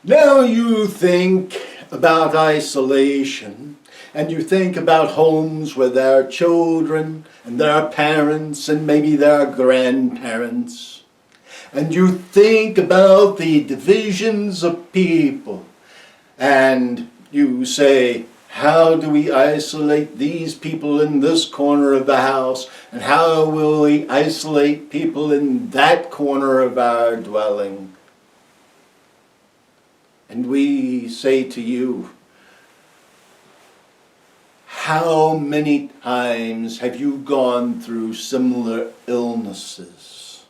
Now you think about isolation, and you think about homes where there are children, and there are parents, and maybe there are grandparents. And you think about the divisions of people, and you say, how do we isolate these people in this corner of the house, and how will we isolate people in that corner of our dwelling? And we say to you, how many times have you gone through similar illnesses?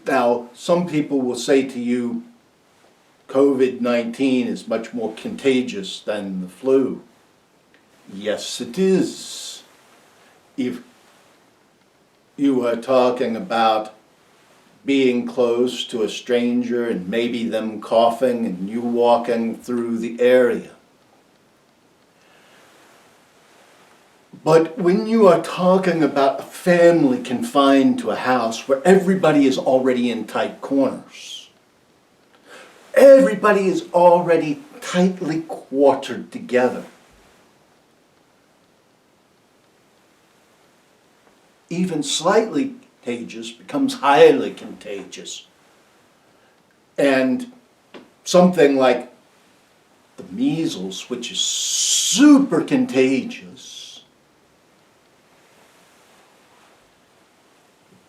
Now, some people will say to you, COVID-19 is much more contagious than the flu. Yes, it is. If you are talking about being close to a stranger and maybe them coughing and you walking through the area. But when you are talking about a family confined to a house where everybody is already in tight corners, everybody is already tightly quartered together, even slightly contagious becomes highly contagious. And something like the measles, which is super contagious,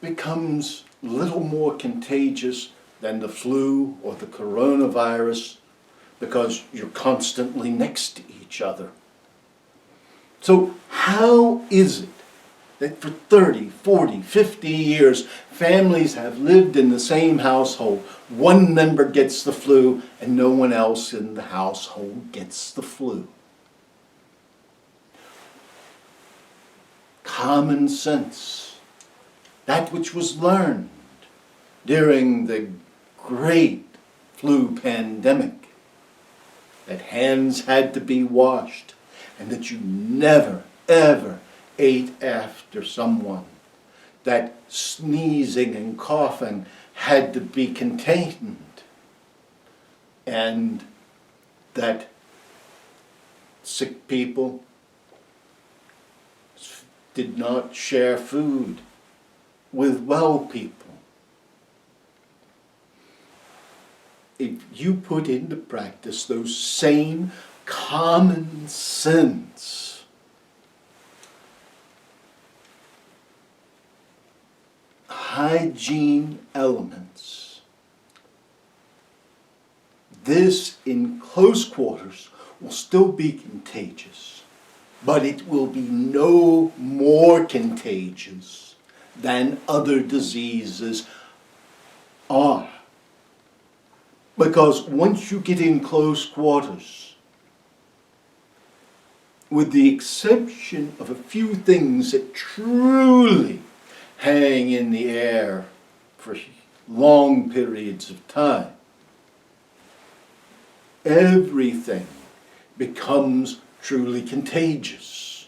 becomes little more contagious than the flu or the coronavirus because you're constantly next to each other. So how is it that for 30, 40, 50 years, families have lived in the same household? One member gets the flu and no one else in the household gets the flu. Common sense, that which was learned during the great flu pandemic, that hands had to be washed and that you never, ever ate after someone, that sneezing and coughing had to be contained, and that sick people did not share food with well people. If you put into practice those same common sense hygiene elements, this in close quarters will still be contagious, but it will be no more contagious than other diseases are. Because once you get in close quarters, with the exception of a few things that truly hang in the air for long periods of time, everything becomes truly contagious.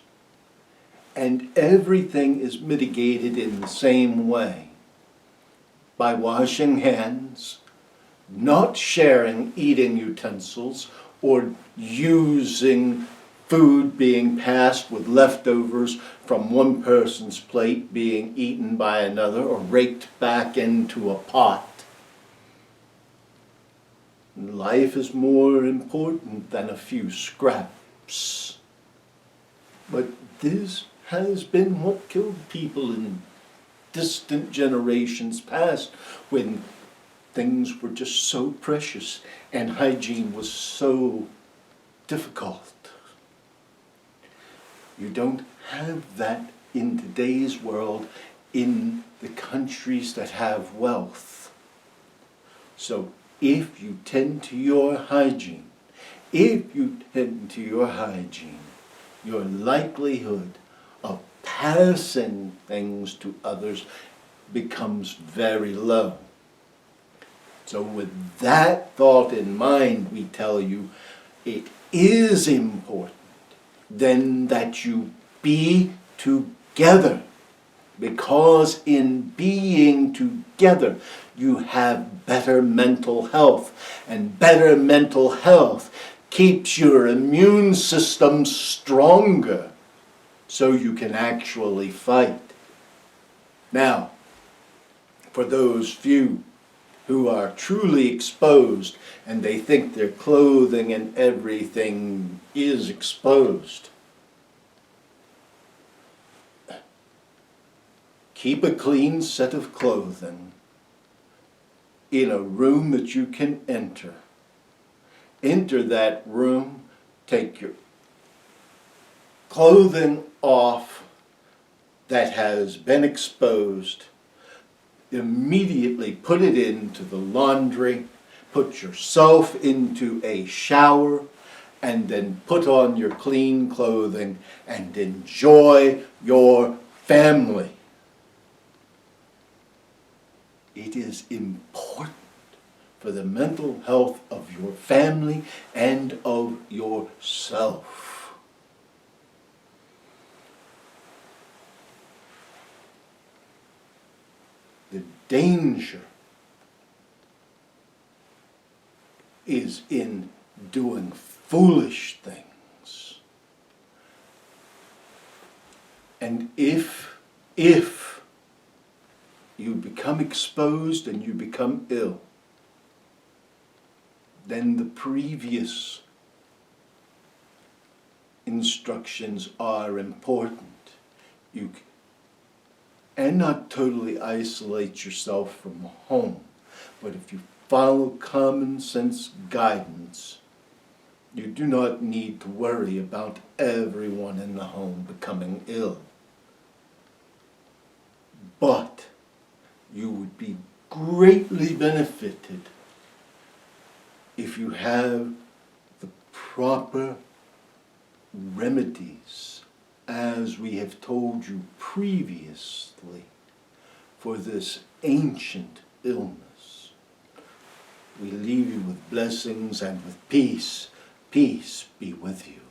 And everything is mitigated in the same way, by washing hands, not sharing eating utensils, or using food being passed with leftovers from one person's plate being eaten by another or raked back into a pot. Life is more important than a few scraps. But this has been what killed people in distant generations past, when things were just so precious and hygiene was so difficult. You don't have that in today's world in the countries that have wealth. So if you tend to your hygiene, your likelihood of passing things to others becomes very low. So with that thought in mind, we tell you it is important then that you be together because in being together you have better mental health, and better mental health keeps your immune system stronger so you can actually fight. Now, for those few who are truly exposed and they think their clothing and everything is exposed, keep a clean set of clothing in a room that you can enter. Enter that room, take your clothing off that has been exposed, immediately put it into the laundry, put yourself into a shower, and then put on your clean clothing and enjoy your family. It is important for the mental health of your family and of yourself. The danger is in doing foolish things. And if you become exposed and you become ill, then the previous instructions are important. You cannot totally isolate yourself from home, but if you follow common sense guidance, you do not need to worry about everyone in the home becoming ill. But you would be greatly benefited if you have the proper remedies, as we have told you previously, for this ancient illness. We leave you with blessings and with peace. Peace be with you.